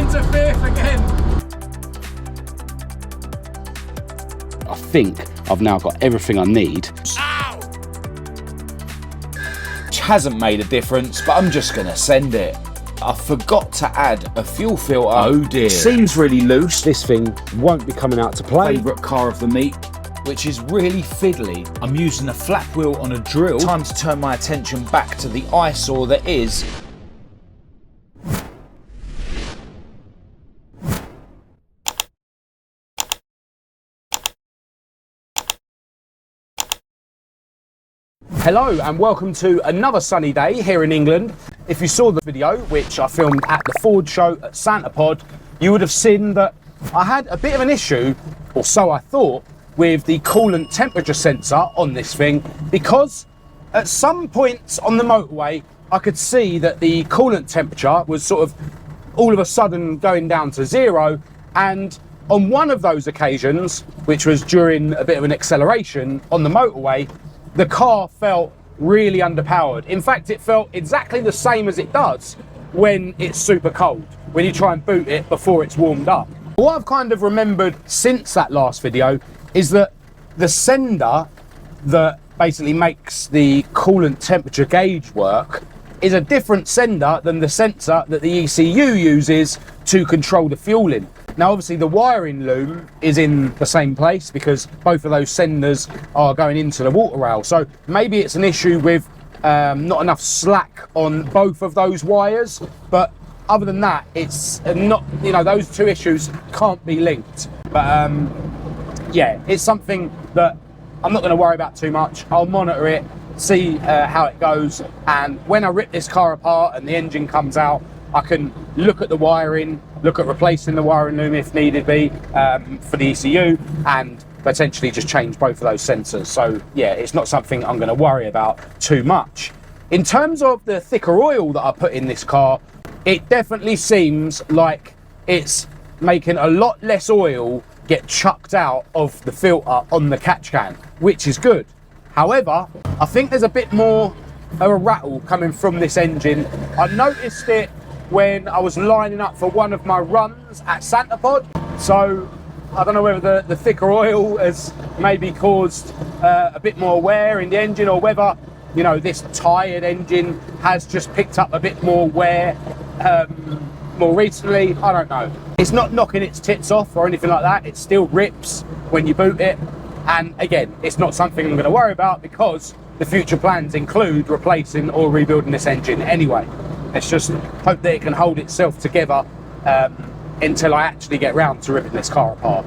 into fifth again. I think I've now got everything I need. Ow! Which hasn't made a difference, but I'm just gonna send it. I forgot to add a fuel filter. Oh dear. Seems really loose. This thing won't be coming out to play. Favourite car of the meet, which is really fiddly. I'm using a flap wheel on a drill. Time to turn my attention back to the eyesore that is Hello and welcome to another sunny day here in England. If you saw the video, which I filmed at the Ford show at Santa Pod, you would have seen that I had a bit of an issue, or so I thought, with the coolant temperature sensor on this thing, because at some points on the motorway, I could see that the coolant temperature was sort of all of a sudden going down to zero. And on one of those occasions, which was during a bit of an acceleration on the motorway, the car felt really underpowered. In fact, it felt exactly the same as it does when it's super cold, when you try and boot it before it's warmed up. What I've kind of remembered since that last video is that the sender that basically makes the coolant temperature gauge work is a different sender than the sensor that the ECU uses to control the fueling. Now, obviously, the wiring loom is in the same place because both of those senders are going into the water rail. So maybe it's an issue with not enough slack on both of those wires. But other than that, it's not, you know, those two issues can't be linked. But yeah, it's something that I'm not going to worry about too much. I'll monitor it, see how it goes. And when I rip this car apart and the engine comes out, I can look at the wiring, look at replacing the wiring loom if needed be for the ECU, and potentially just change both of those sensors. So yeah, it's not something I'm going to worry about too much. In terms of the thicker oil that I put in this car, it definitely seems like it's making a lot less oil get chucked out of the filter on the catch can, which is good. However, I think there's a bit more of a rattle coming from this engine. I noticed it when I was lining up for one of my runs at Santa Pod. So I don't know whether the thicker oil has maybe caused a bit more wear in the engine, or whether, you know, this tired engine has just picked up a bit more wear more recently. I don't know. It's not knocking its tits off or anything like that. It still rips when you boot it. And again, it's not something I'm going to worry about because the future plans include replacing or rebuilding this engine anyway. Let's just hope that it can hold itself together until I actually get round to ripping this car apart.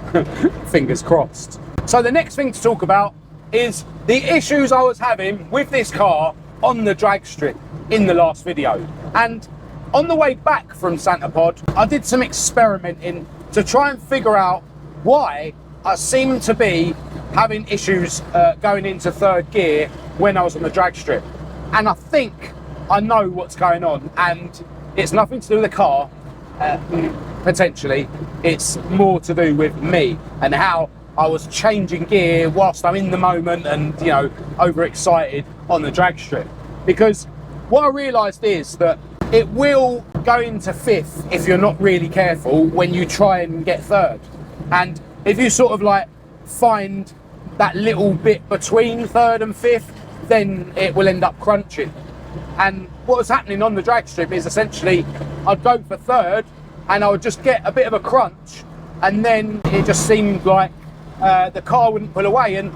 Fingers crossed. So the next thing to talk about is the issues I was having with this car on the drag strip in the last video. And on the way back from Santa Pod, I did some experimenting to try and figure out why I seem to be having issues going into third gear when I was on the drag strip. And I think I know what's going on, and it's nothing to do with the car, potentially. It's more to do with me and how I was changing gear whilst I'm in the moment and, you know, overexcited on the drag strip. Because what I realised is that it will go into fifth if you're not really careful when you try and get third. And if you sort of like find that little bit between third and fifth, then it will end up crunching. And what was happening on the drag strip is essentially I'd go for third and I would just get a bit of a crunch, and then it just seemed like the car wouldn't pull away. And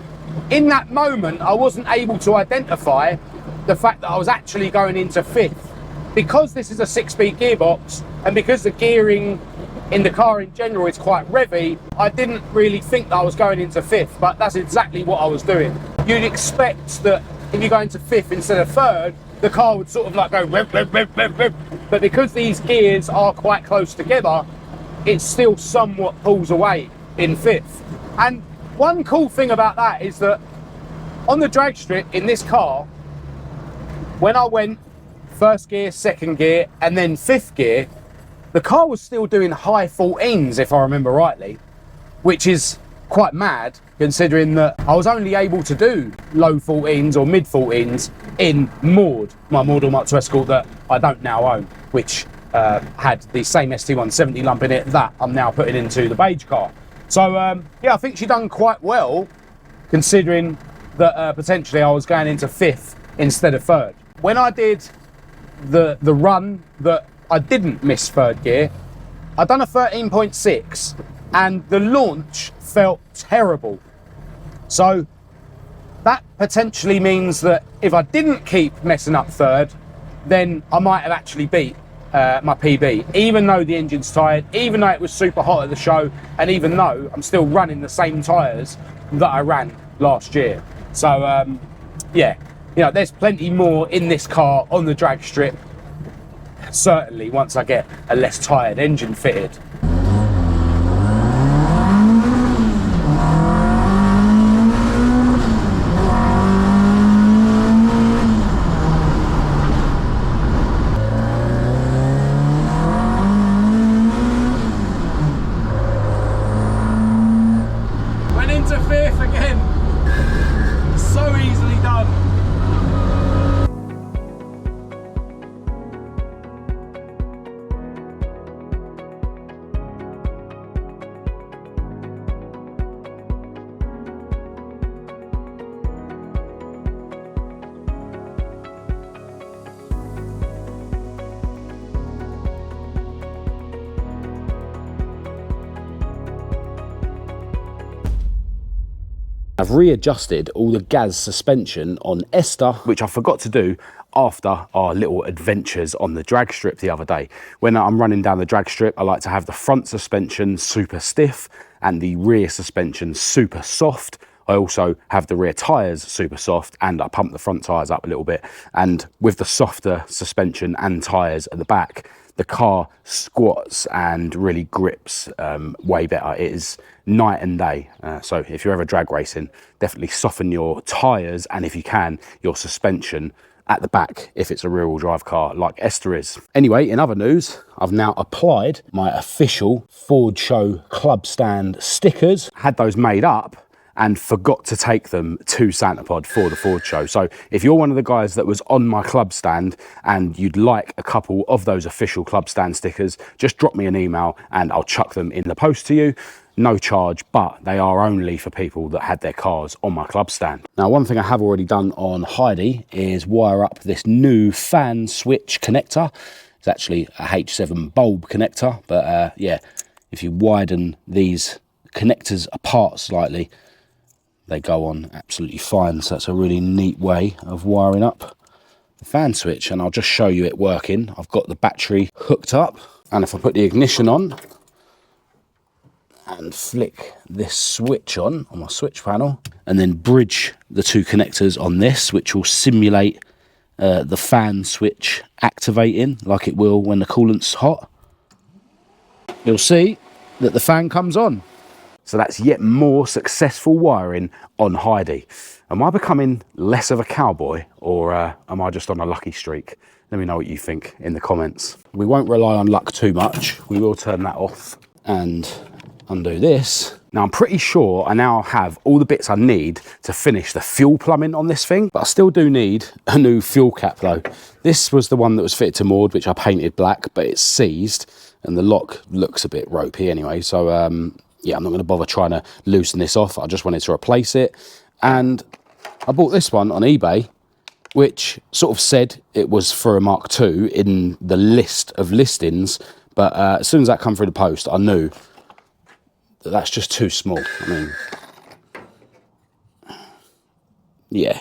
in that moment, I wasn't able to identify the fact that I was actually going into fifth. Because this is a 6-speed gearbox, and because the gearing in the car in general is quite revvy, I didn't really think that I was going into fifth, but that's exactly what I was doing. You'd expect that if you go into fifth instead of third, the car would sort of like go rev, rev, rev, rev, rev. But because these gears are quite close together, it still somewhat pulls away in fifth. And one cool thing about that is that on the drag strip in this car, when I went first gear, second gear, and then fifth gear, the car was still doing high 14s, if I remember rightly, which is quite mad considering that I was only able to do low 14s or mid 14s in Maud, my Mk2 Escort that I don't now own, which had the same ST170 lump in it that I'm now putting into the beige car. So yeah, I think she done quite well, considering that potentially I was going into 5th instead of 3rd. When I did the run that I didn't miss 3rd gear, I done a 13.6 and the launch felt terrible. So that potentially means that if I didn't keep messing up 3rd, then I might have actually beat my PB, even though the engine's tired, even though it was super hot at the show, and even though I'm still running the same tyres that I ran last year. So yeah, you know, there's plenty more in this car on the drag strip, certainly once I get a less tired engine fitted. Into 5th again. So easily done. I've readjusted all the gas suspension on INSTA, which I forgot to do after our little adventures on the drag strip the other day. When I'm running down the drag strip, I like to have the front suspension super stiff and the rear suspension super soft. I also have the rear tyres super soft, and I pump the front tyres up a little bit. And with the softer suspension and tyres at the back, the car squats and really grips way better. It is night and day. So if you're ever drag racing, definitely soften your tyres, and if you can, your suspension at the back if it's a rear-wheel drive car like INSTA is. Anyway, in other news, I've now applied my official Ford Show club stand stickers. Had those made up and forgot to take them to Santa Pod for the Ford Show. So if you're one of the guys that was on my club stand and you'd like a couple of those official club stand stickers, just drop me an email and I'll chuck them in the post to you. No charge, but they are only for people that had their cars on my club stand. Now, one thing I have already done on Heidi is wire up this new fan switch connector. It's actually a H7 bulb connector, but yeah, if you widen these connectors apart slightly, they go on absolutely fine. So that's a really neat way of wiring up the fan switch, and I'll just show you it working. I've got the battery hooked up, and if I put the ignition on and flick this switch on my switch panel, and then bridge the two connectors on this, which will simulate the fan switch activating like it will when the coolant's hot, you'll see that the fan comes on. So that's yet more successful wiring on Heidi. Am I becoming less of a cowboy, or am I just on a lucky streak? Let me know what you think in the comments. We won't rely on luck too much. We will turn that off and undo this. Now, I'm pretty sure I now have all the bits I need to finish the fuel plumbing on this thing, but I still do need a new fuel cap though. This was the one that was fitted to Maud, which I painted black, but it's seized and the lock looks a bit ropey anyway. So yeah, I'm not going to bother trying to loosen this off. I just wanted to replace it. And I bought this one on eBay, which sort of said it was for a Mark II in the list of listings. But as soon as that come through the post, I knew that that's just too small. I mean, yeah,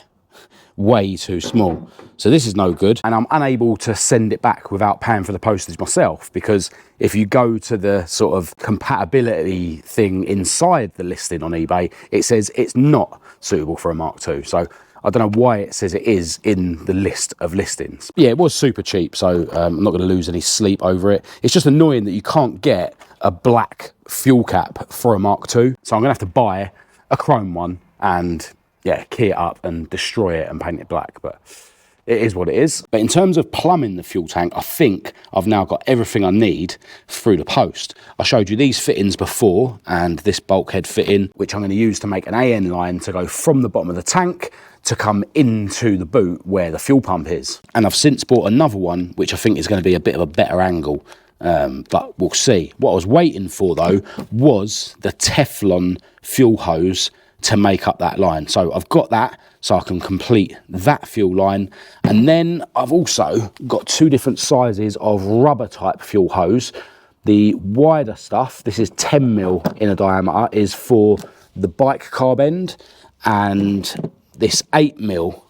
way too small. So this is no good, and I'm unable to send it back without paying for the postage myself, because if you go to the sort of compatibility thing inside the listing on eBay, it says it's not suitable for a Mark II. So I don't know why it says it is in the list of listings. Yeah, it was super cheap, so I'm not going to lose any sleep over it. It's just annoying that you can't get a black fuel cap for a Mark II. So I'm going to have to buy a chrome one and, yeah, key it up and destroy it and paint it black. But it is what it is. But in terms of plumbing the fuel tank, I think I've now got everything I need through the post. I showed you these fittings before, and this bulkhead fitting, which I'm going to use to make an AN line to go from the bottom of the tank to come into the boot where the fuel pump is. And I've since bought another one, which I think is going to be a bit of a better angle, but we'll see. What I was waiting for though was the Teflon fuel hose to make up that line. So I've got that, so I can complete that fuel line. And then I've also got two different sizes of rubber type fuel hose. The wider stuff, this is 10mm in a diameter, is for the bike carb end, and this 8mm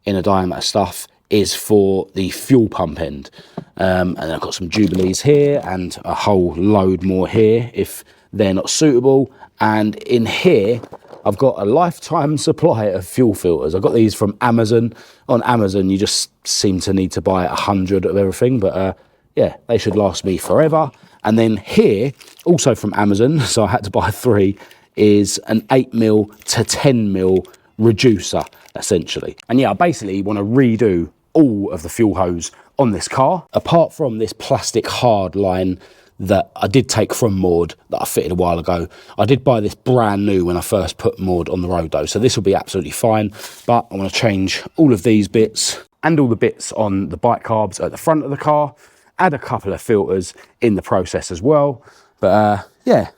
in a diameter stuff is for the fuel pump end. And then I've got some Jubilees here and a whole load more here if they're not suitable. And in here, I've got a lifetime supply of fuel filters. I got these from Amazon. On Amazon, you just seem to need to buy 100 of everything, but yeah, they should last me forever. And then here, also from Amazon, so I had to buy 3, is an 8mm to 10mm reducer, essentially. And yeah, I basically want to redo all of the fuel hose on this car, apart from this plastic hard line that I did take from Maud that I fitted a while ago. I did buy this brand new when I first put Maud on the road though, so this will be absolutely fine. But I want to change all of these bits and all the bits on the bike carbs at the front of the car, add a couple of filters in the process as well. But yeah,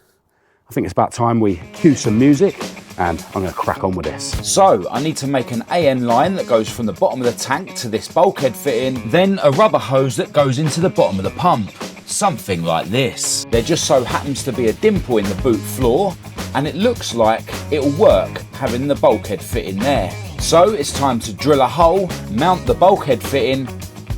I think it's about time we cue some music and I'm going to crack on with this. So I need to make an AN line that goes from the bottom of the tank to this bulkhead fitting, then a rubber hose that goes into the bottom of the pump. Something like this. There just so happens to be a dimple in the boot floor, and it looks like it'll work having the bulkhead fitting there. So it's time to drill a hole, mount the bulkhead fitting,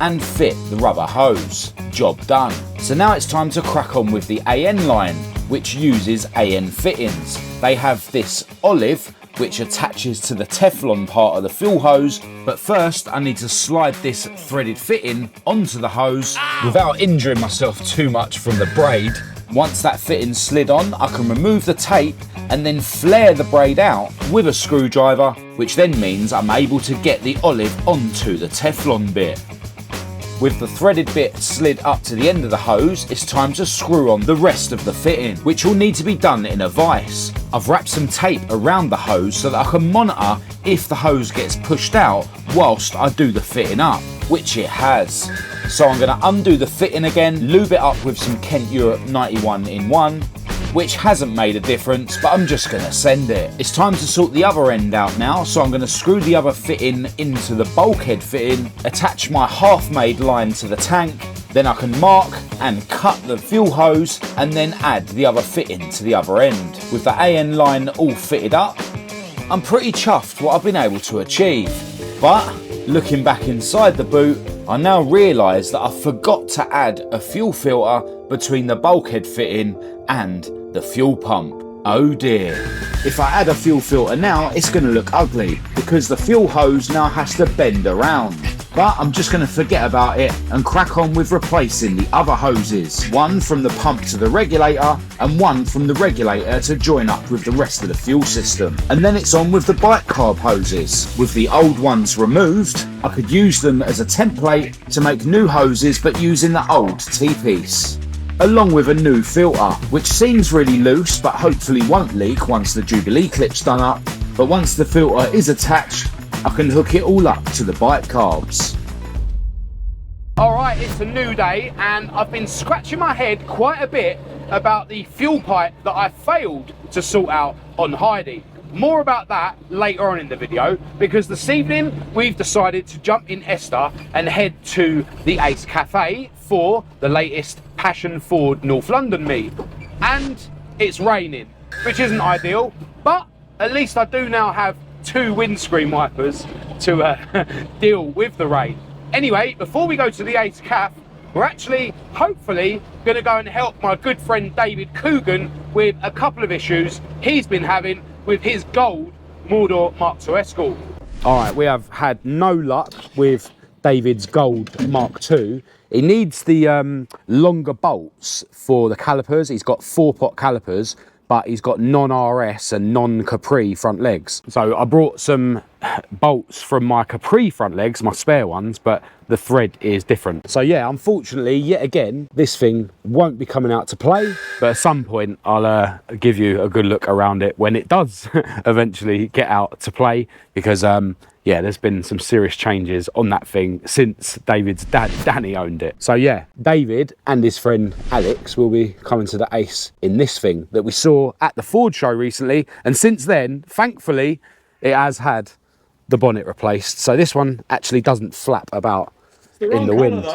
and fit the rubber hose. Job done. So now it's time to crack on with the AN line, which uses AN fittings. They have this olive which attaches to the Teflon part of the fuel hose, but first I need to slide this threaded fitting onto the hose without injuring myself too much from the braid. Once that fitting slid on, I can remove the tape and then flare the braid out with a screwdriver, which then means I'm able to get the olive onto the Teflon bit. With the threaded bit slid up to the end of the hose, it's time to screw on the rest of the fitting, which will need to be done in a vise. I've wrapped some tape around the hose so that I can monitor if the hose gets pushed out whilst I do the fitting up, which it has. So I'm going to undo the fitting again, lube it up with some Kent Europe 91 in 1, which hasn't made a difference, but I'm just going to send it. It's time to sort the other end out now, so I'm going to screw the other fitting into the bulkhead fitting, attach my half-made line to the tank, then I can mark and cut the fuel hose and then add the other fitting to the other end. With the AN line all fitted up, I'm pretty chuffed what I've been able to achieve. But looking back inside the boot, I now realise that I forgot to add a fuel filter between the bulkhead fitting and the fuel pump. Oh dear. If I add a fuel filter now, it's going to look ugly because the fuel hose now has to bend around. But I'm just going to forget about it and crack on with replacing the other hoses. One from the pump to the regulator and one from the regulator to join up with the rest of the fuel system. And then it's on with the bike carb hoses. With the old ones removed, I could use them as a template to make new hoses but using the old T-piece. Along with a new filter, which seems really loose but hopefully won't leak once the Jubilee clip's done up. But once the filter is attached, I can hook it all up to the bike carbs. Alright, it's a new day and I've been scratching my head quite a bit about the fuel pipe that I failed to sort out on Heidi. More about that later on in the video, because this evening we've decided to jump in INSTA and head to the Ace Cafe for the latest Passion Ford North London meet. And it's raining, which isn't ideal, but at least I do now have 2 windscreen wipers to deal with the rain. Anyway, before we go to the Ace Cafe, we're actually, hopefully, going to go and help my good friend David Coogan with a couple of issues he's been having with his gold Mordor Mk2 Escort. All right, we have had no luck with David's gold Mark II. He needs the longer bolts for the calipers. He's got 4-pot calipers, but he's got non-RS and non-Capri front legs. So I brought some bolts from my Capri front legs, my spare ones, but the thread is different. So yeah, unfortunately, yet again, this thing won't be coming out to play, but at some point I'll give you a good look around it when it does eventually get out to play, because yeah, there's been some serious changes on that thing since David's dad, Danny, owned it. So yeah, David and his friend Alex will be coming to the Ace in this thing that we saw at the Ford show recently. And since then, thankfully, it has had the bonnet replaced. So this one actually doesn't flap about in the wind.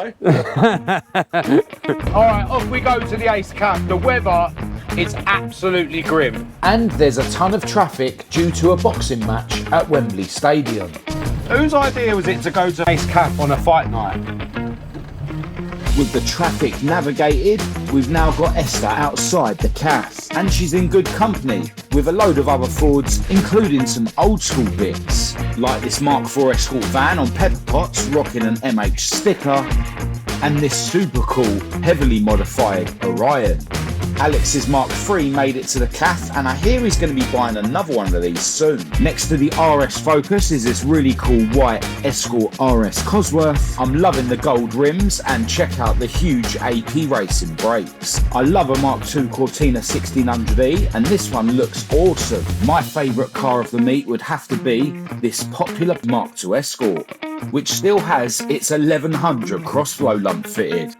All right, off we go to the Ace Cup. The weather is absolutely grim. And there's a ton of traffic due to a boxing match at Wembley Stadium. Whose idea was it to go to Ace Cup on a fight night? With the traffic navigated, we've now got Esther outside the CAF, and she's in good company with a load of other Fords, including some old school bits, like this Mk2 Escort van on pepper pots rocking an MH sticker, and this super cool, heavily modified Orion. Alex's Mark III made it to the CAF, and I hear he's going to be buying another one of these soon. Next to the RS Focus is this really cool white Escort RS Cosworth. I'm loving the gold rims, and check out the huge AP Racing brakes. I love a Mark II Cortina 1600E, and this one looks awesome. My favourite car of the meet would have to be this popular Mark II Escort, which still has its 1100 crossflow lump fitted.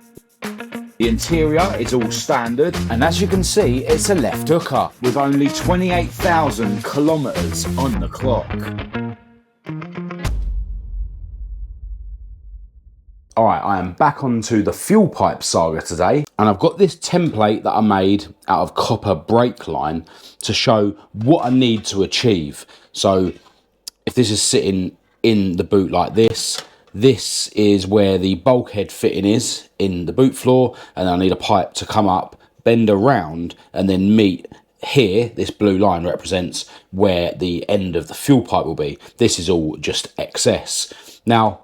The interior is all standard, and as you can see, it's a left hooker with only 28,000 kilometres on the clock. All right, I am back onto the fuel pipe saga today, and I've got this template that I made out of copper brake line to show what I need to achieve. So if this is sitting in the boot like this, this is where the bulkhead fitting is in the boot floor, and I need a pipe to come up, bend around, and then meet here. This blue line represents where the end of the fuel pipe will be. This is all just excess. Now,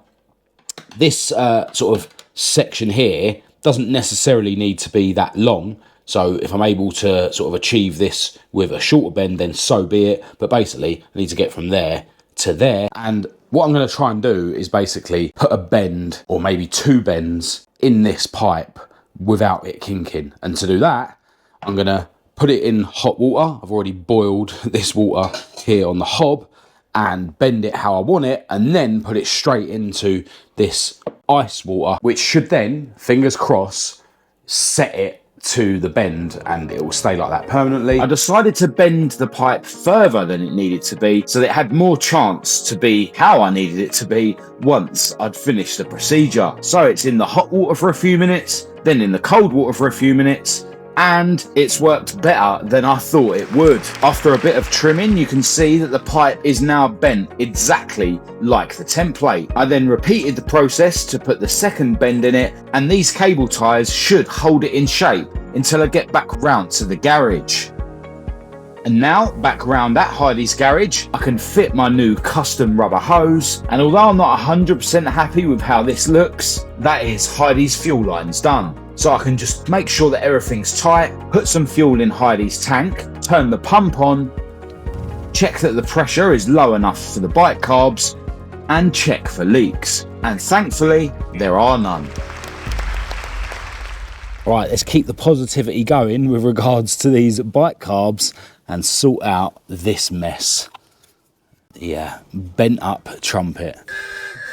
this sort of section here doesn't necessarily need to be that long. So if I'm able to sort of achieve this with a shorter bend, then so be it. But basically, I need to get from there to there. And what I'm going to try and do is basically put a bend or maybe two bends in this pipe without it kinking. And to do that, I'm going to put it in hot water. I've already boiled this water here on the hob and bend it how I want it, and then put it straight into this ice water, which should then, fingers crossed, set it to the bend, and it will stay like that permanently. I decided to bend the pipe further than it needed to be so that it had more chance to be how I needed it to be once I'd finished the procedure. So it's in the hot water for a few minutes, then in the cold water for a few minutes, and it's worked better than I thought it would. After a bit of trimming, you can see that the pipe is now bent exactly like the template. I then repeated the process to put the second bend in it, and these cable ties should hold it in shape until I get back round to the garage. And now, back round at Heidi's garage, I can fit my new custom rubber hose, and although I'm not 100% happy with how this looks, that is Heidi's fuel lines done. So I can just make sure that everything's tight, put some fuel in Heidi's tank, turn the pump on, check that the pressure is low enough for the bike carbs, and check for leaks. And thankfully, there are none. Right, let's keep the positivity going with regards to these bike carbs and sort out this mess. Yeah, bent up trumpet.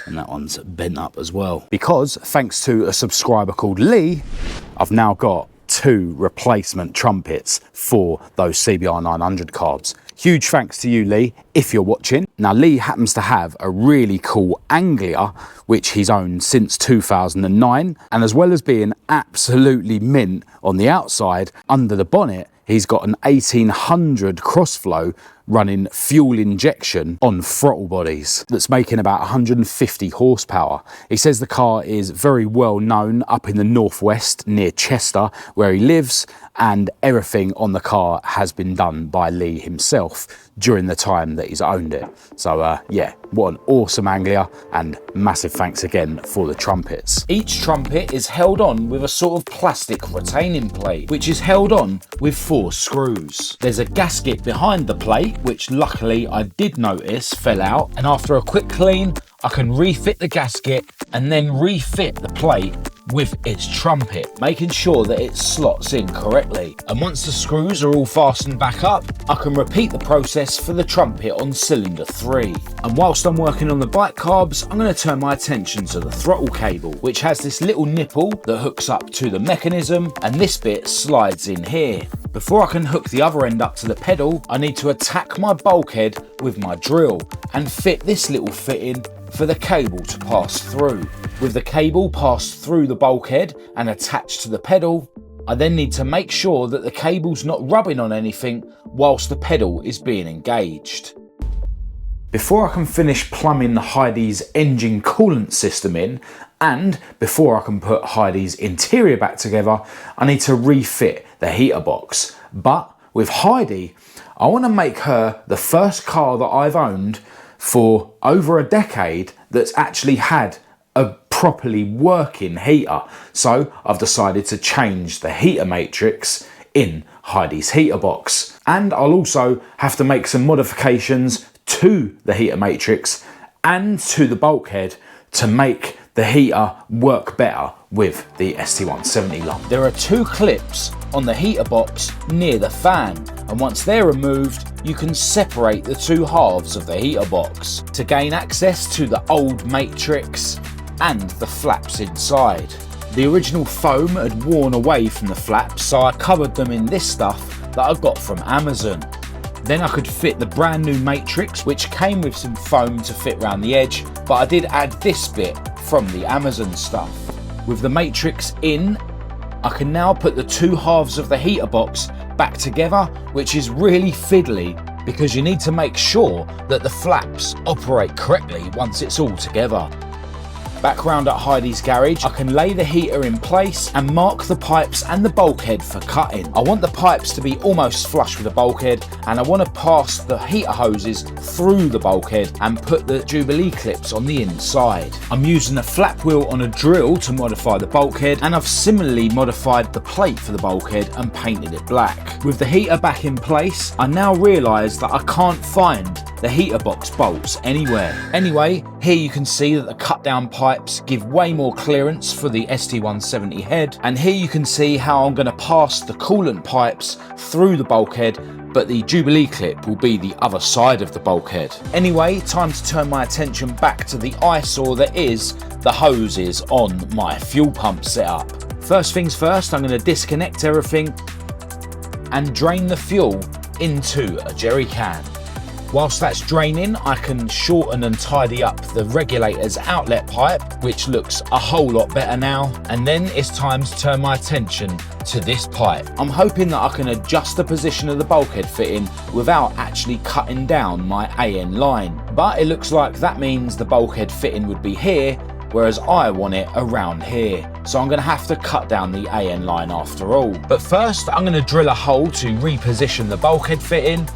And that one's bent up as well. Because thanks to a subscriber called Lee, I've now got 2 replacement trumpets for those CBR 900 carbs. Huge thanks to you, Lee, if you're watching. Now, Lee happens to have a really cool Anglia, which he's owned since 2009. And as well as being absolutely mint on the outside, under the bonnet, he's got an 1800 crossflow running fuel injection on throttle bodies that's making about 150 horsepower. He says the car is very well known up in the northwest near Chester where he lives, and everything on the car has been done by Lee himself during the time that he's owned it. So yeah, what an awesome Anglia, and massive thanks again for the trumpets. Each trumpet is held on with a sort of plastic retaining plate, which is held on with 4 screws. There's a gasket behind the plate, which luckily I did notice fell out, and after a quick clean, I can refit the gasket and then refit the plate with its trumpet, making sure that it slots in correctly. And once the screws are all fastened back up, I can repeat the process for the trumpet on cylinder 3. And whilst I'm working on the bike carbs, I'm going to turn my attention to the throttle cable, which has this little nipple that hooks up to the mechanism, and this bit slides in here. Before I can hook the other end up to the pedal, I need to attack my bulkhead with my drill and fit this little fitting for the cable to pass through. With the cable passed through the bulkhead and attached to the pedal, I then need to make sure that the cable's not rubbing on anything whilst the pedal is being engaged. Before I can finish plumbing Heidi's engine coolant system in, and before I can put Heidi's interior back together, I need to refit the heater box. But with Heidi, I want to make her the first car that I've owned for over a decade that's actually had a properly working heater. So I've decided to change the heater matrix in Heidi's heater box. And I'll also have to make some modifications to the heater matrix and to the bulkhead to make the heater work better with the ST170 lump. There are 2 clips on the heater box near the fan, and once they're removed, you can separate the 2 halves of the heater box to gain access to the old matrix and the flaps inside. The original foam had worn away from the flaps, so I covered them in this stuff that I got from Amazon. Then I could fit the brand new matrix, which came with some foam to fit around the edge, but I did add this bit from the Amazon stuff. With the matrix in, I can now put the 2 halves of the heater box back together, which is really fiddly because you need to make sure that the flaps operate correctly once it's all together. Back round at Heidi's garage, I can lay the heater in place and mark the pipes and the bulkhead for cutting. I want the pipes to be almost flush with the bulkhead, and I want to pass the heater hoses through the bulkhead and put the Jubilee clips on the inside. I'm using a flap wheel on a drill to modify the bulkhead, and I've similarly modified the plate for the bulkhead and painted it black. With the heater back in place, I now realise that I can't find the heater box bolts anywhere. Anyway, here you can see that the cut down pipes give way more clearance for the ST170 head, and here you can see how I'm going to pass the coolant pipes through the bulkhead, but the Jubilee clip will be the other side of the bulkhead. Anyway, time to turn my attention back to the eyesore that is the hoses on my fuel pump setup. First things first, I'm going to disconnect everything and drain the fuel into a jerry can. Whilst that's draining, I can shorten and tidy up the regulator's outlet pipe, which looks a whole lot better now. And then it's time to turn my attention to this pipe. I'm hoping that I can adjust the position of the bulkhead fitting without actually cutting down my AN line. But it looks like that means the bulkhead fitting would be here, whereas I want it around here. So I'm going to have to cut down the AN line after all. But first, I'm going to drill a hole to reposition the bulkhead fitting.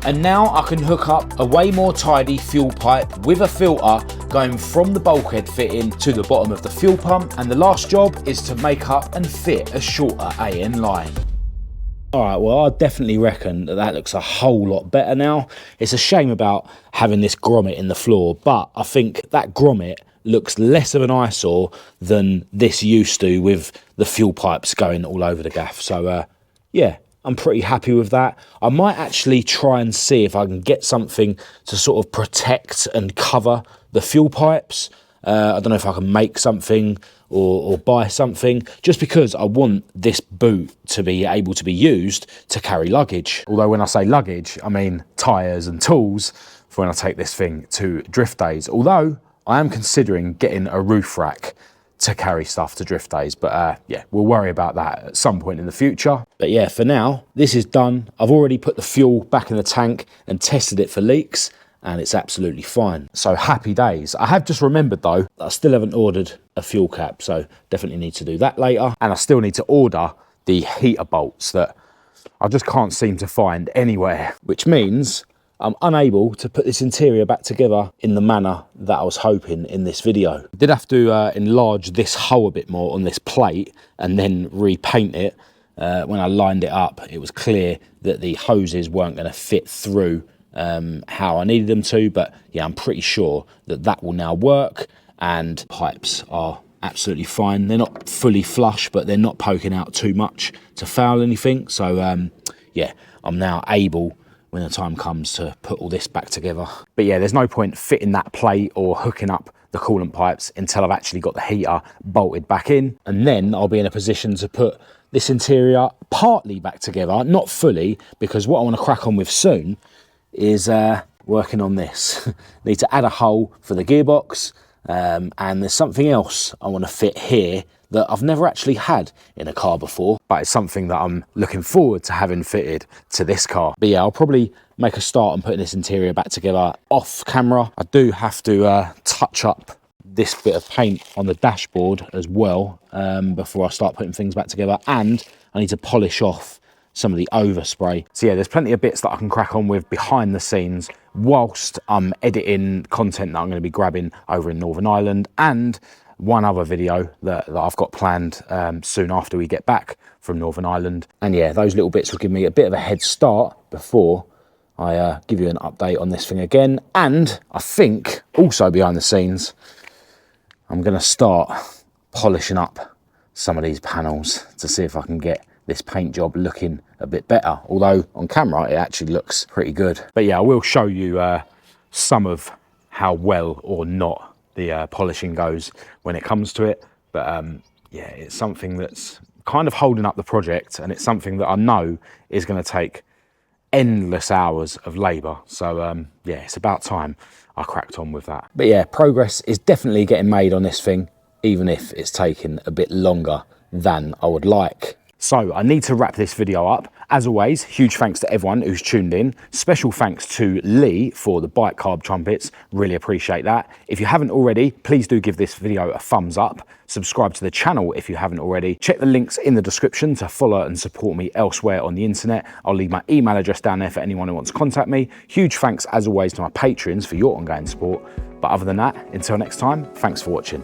And now I can hook up a way more tidy fuel pipe with a filter going from the bulkhead fitting to the bottom of the fuel pump, and the last job is to make up and fit a shorter AN line. Alright, well I definitely reckon that looks a whole lot better now. It's a shame about having this grommet in the floor, but I think that grommet looks less of an eyesore than this used to with the fuel pipes going all over the gaff. So yeah, I'm pretty happy with that. I might actually try and see if I can get something to sort of protect and cover the fuel pipes. I don't know if I can make something or buy something, just because I want this boot to be able to be used to carry luggage. Although when I say luggage, I mean tyres and tools for when I take this thing to drift days. Although I am considering getting a roof rack to carry stuff to drift days, but yeah, we'll worry about that at some point in the future. But yeah, for now, this is done. I've already put the fuel back in the tank and tested it for leaks, and it's absolutely fine. So happy days. I have just remembered though, that I still haven't ordered a fuel cap, so definitely need to do that later. And I still need to order the heater bolts that I just can't seem to find anywhere, which means I'm unable to put this interior back together in the manner that I was hoping in this video. I did have to enlarge this hole a bit more on this plate and then repaint it. When I lined it up, it was clear that the hoses weren't going to fit through how I needed them to, but yeah, I'm pretty sure that that will now work, and pipes are absolutely fine. They're not fully flush, but they're not poking out too much to foul anything. So yeah, I'm now able, when the time comes, to put all this back together. But yeah, there's no point fitting that plate or hooking up the coolant pipes until I've actually got the heater bolted back in. And then I'll be in a position to put this interior partly back together, not fully, because what I want to crack on with soon is working on this. Need to add a hole for the gearbox, and there's something else I want to fit here that I've never actually had in a car before, but it's something that I'm looking forward to having fitted to this car. But yeah, I'll probably make a start on putting this interior back together off camera. I do have to touch up this bit of paint on the dashboard as well before I start putting things back together, and I need to polish off some of the overspray. So yeah, there's plenty of bits that I can crack on with behind the scenes whilst I'm editing content that I'm going to be grabbing over in Northern Ireland, and one other video that I've got planned soon after we get back from Northern Ireland. And yeah, those little bits will give me a bit of a head start before I give you an update on this thing again. And I think also behind the scenes, I'm gonna start polishing up some of these panels to see if I can get this paint job looking a bit better. Although on camera, it actually looks pretty good. But yeah, I will show you some of how well or not the polishing goes when it comes to it. But yeah, it's something that's kind of holding up the project, and it's something that I know is going to take endless hours of labour. So yeah, it's about time I cracked on with that. But yeah, progress is definitely getting made on this thing, even if it's taking a bit longer than I would like. So I need to wrap this video up. As always, huge thanks to everyone who's tuned in. Special thanks to Lee for the bike carb trumpets. Really appreciate that. If you haven't already, please do give this video a thumbs up. Subscribe to the channel if you haven't already. Check the links in the description to follow and support me elsewhere on the internet. I'll leave my email address down there for anyone who wants to contact me. Huge thanks, as always, to my patrons for your ongoing support. But other than that, until next time, thanks for watching.